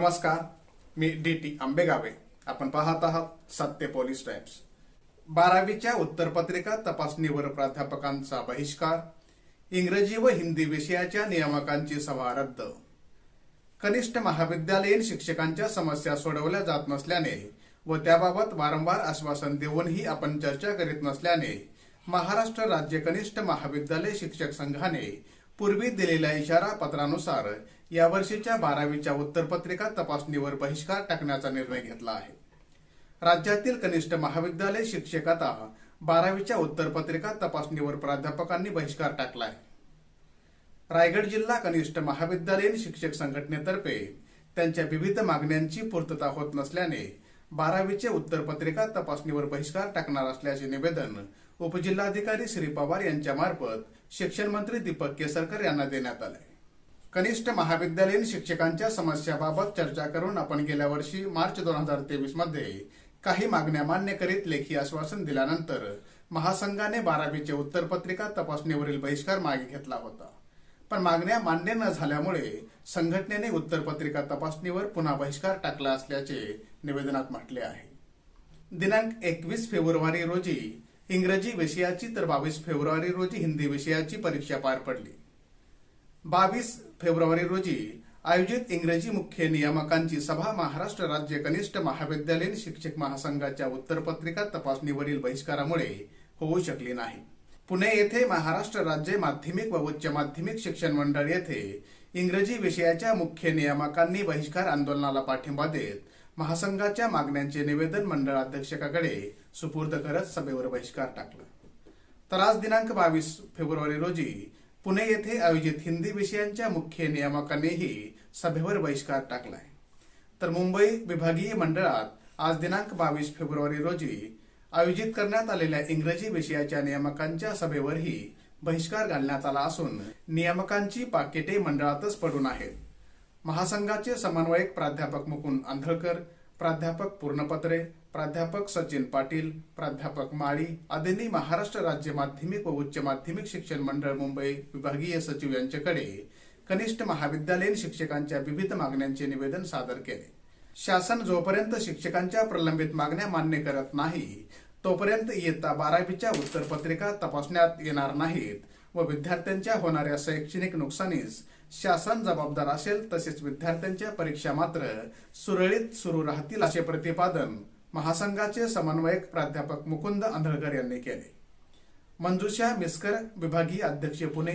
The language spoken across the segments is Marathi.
नमस्कार, मी डी.टी. आंबेगावे. आपण पाहत आहात सत्य पोलीस टाइम्स. 12वीच्या उत्तरपत्रिका तपासणीवर प्राध्यापकांचा बहिष्कार, इंग्रजी व हिंदी विषयाच्या नियामकांची सभा रद्द. कनिष्ठ महाविद्यालयीन शिक्षकांच्या समस्या सोडवल्या जात नसल्याने व त्याबाबत वारंवार आश्वासन देऊनही आपण चर्चा करीत नसल्याने महाराष्ट्र राज्य कनिष्ठ महाविद्यालय शिक्षक संघाने पूर्वी दिलेल्या इशारा पत्रानुसार यावर्षीच्या 12वीच्या उत्तरपत्रिका तपासणीवर बहिष्कार टाकण्याचा निर्णय घेतला आहे. राज्यातील कनिष्ठ महाविद्यालय शिक्षक आता 12वीच्या उत्तरपत्रिका तपासणीवर प्राध्यापकांनी बहिष्कार टाकला आहे. रायगड जिल्हा कनिष्ठ महाविद्यालयीन शिक्षक संघटनेतर्फे त्यांच्या विविध मागण्यांची पूर्तता होत नसल्याने 12वीचे उत्तरपत्रिका तपासणीवर बहिष्कार टाकणार असल्याचे निवेदन उपजिल्हाधिकारी श्री पवार यांच्या मार्फत शिक्षण मंत्री दीपक केसरकर यांना देण्यात आले. कनिष्ठ महाविद्यालयीन शिक्षकांच्या समस्याबाबत चर्चा करून आपण गेल्या वर्षी मार्च 2023 मध्ये काही मागण्या मान्य करीत लेखी आश्वासन दिल्यानंतर महासंघाने 12वीचे उत्तरपत्रिका तपासणीवरील बहिष्कार मागे घेतला होता. पण मागण्या मान्य न झाल्यामुळे संघटनेने उत्तरपत्रिका तपासणीवर पुन्हा बहिष्कार टाकला असल्याचे निवेदनात म्हटले आहे. दिनांक 21 फेब्रुवारी रोजी इंग्रजी विषयाची तर 22 फेब्रुवारी रोजी हिंदी विषयाची परीक्षा पार पडली. 22 फेब्रुवारी रोजी आयोजित इंग्रजी मुख्य नियामकांची सभा महाराष्ट्र राज्य कनिष्ठ महाविद्यालयीन शिक्षक महासंघाच्या उत्तरपत्रिका तपासणीवरील बहिष्कारामुळे होऊ शकली नाही. पुणे येथे महाराष्ट्र राज्य माध्यमिक व उच्च माध्यमिक शिक्षण मंडळ येथे इंग्रजी विषयाच्या मुख्य नियामकांनी बहिष्कार आंदोलनाला पाठिंबा देत महासंघाच्या मागण्यांचे निवेदन मंडळाध्यक्षाकडे सुपूर्द करत सभेवर बहिष्कार टाकला. तर आज दिनांक 22 फेब्रुवारी रोजी पुणे येथे आयोजित हिंदी विषयांच्या मुख्य नियामकांनीही सभेवर बहिष्कार टाकलाय. तर मुंबई विभागीय मंडळात आज दिनांक 22 फेब्रुवारी रोजी आयोजित करण्यात आलेल्या इंग्रजी विषयाच्या नियामकांच्या सभेवरही बहिष्कार घालण्यात आला असून नियामकांची पाकिटे मंडळातच पडून आहेत. महासंघाचे समन्वयक प्राध्यापक मुकुंद आंधळकर, प्राध्यापक पूर्णपत्रे, प्राध्यापक सचिन पाटील, प्राध्यापक माळी आदींनी महाराष्ट्र राज्य माध्यमिक व उच्च माध्यमिक शिक्षण मंडळ मुंबई विभागीय सचिव यांच्याकडे कनिष्ठ महाविद्यालयीन शिक्षकांच्या विविध मागण्यांचे निवेदन सादर केले. शासन जोपर्यंत शिक्षकांच्या प्रलंबित मागण्या मान्य करत नाही तोपर्यंत इयत्ता 12वीच्या उत्तरपत्रिका तपासण्यात येणार नाहीत व विद्यार्थ्यांच्या होणाऱ्या शैक्षणिक नुकसानीस शासन जबाबदार असेल, तसेच विद्यार्थ्यांच्या परीक्षा मात्र सुरळीत सुरू राहतील असे प्रतिपादन महासंघाचे समन्वयक प्राध्यापक मुकुंद आंधळकर यांनी केले. मंजुषा मिस्कर, विभागीय अध्यक्ष पुणे,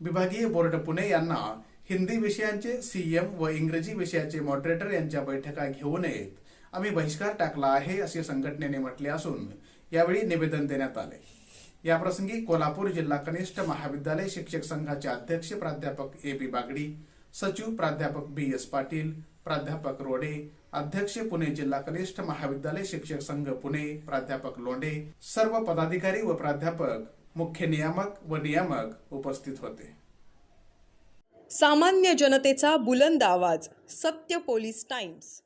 विभागीय बोर्ड पुणे यांना हिंदी विषयांचे सीएम व इंग्रजी विषयाचे मॉडरेटर यांच्या बैठका घेऊ नयेत, आम्ही बहिष्कार टाकला आहे असे संघटनेने म्हटले असून यावेळी निवेदन देण्यात आले. याप्रसंगी कोल्हापूर जिल्हा कनिष्ठ महाविद्यालय शिक्षक संघाचे अध्यक्ष प्राध्यापक ए बी बागडी, सचिव प्राध्यापक बी एस पाटील, प्राध्यापक रोडे, अध्यक्ष पुणे जिल्हा कनिष्ठ महाविद्यालय शिक्षक संघ पुणे प्राध्यापक लोंढे, सर्व पदाधिकारी व प्राध्यापक, मुख्य नियामक व नियामक उपस्थित होते. सामान्य जनतेचा बुलंद आवाज, सत्य पोलीस टाइम्स.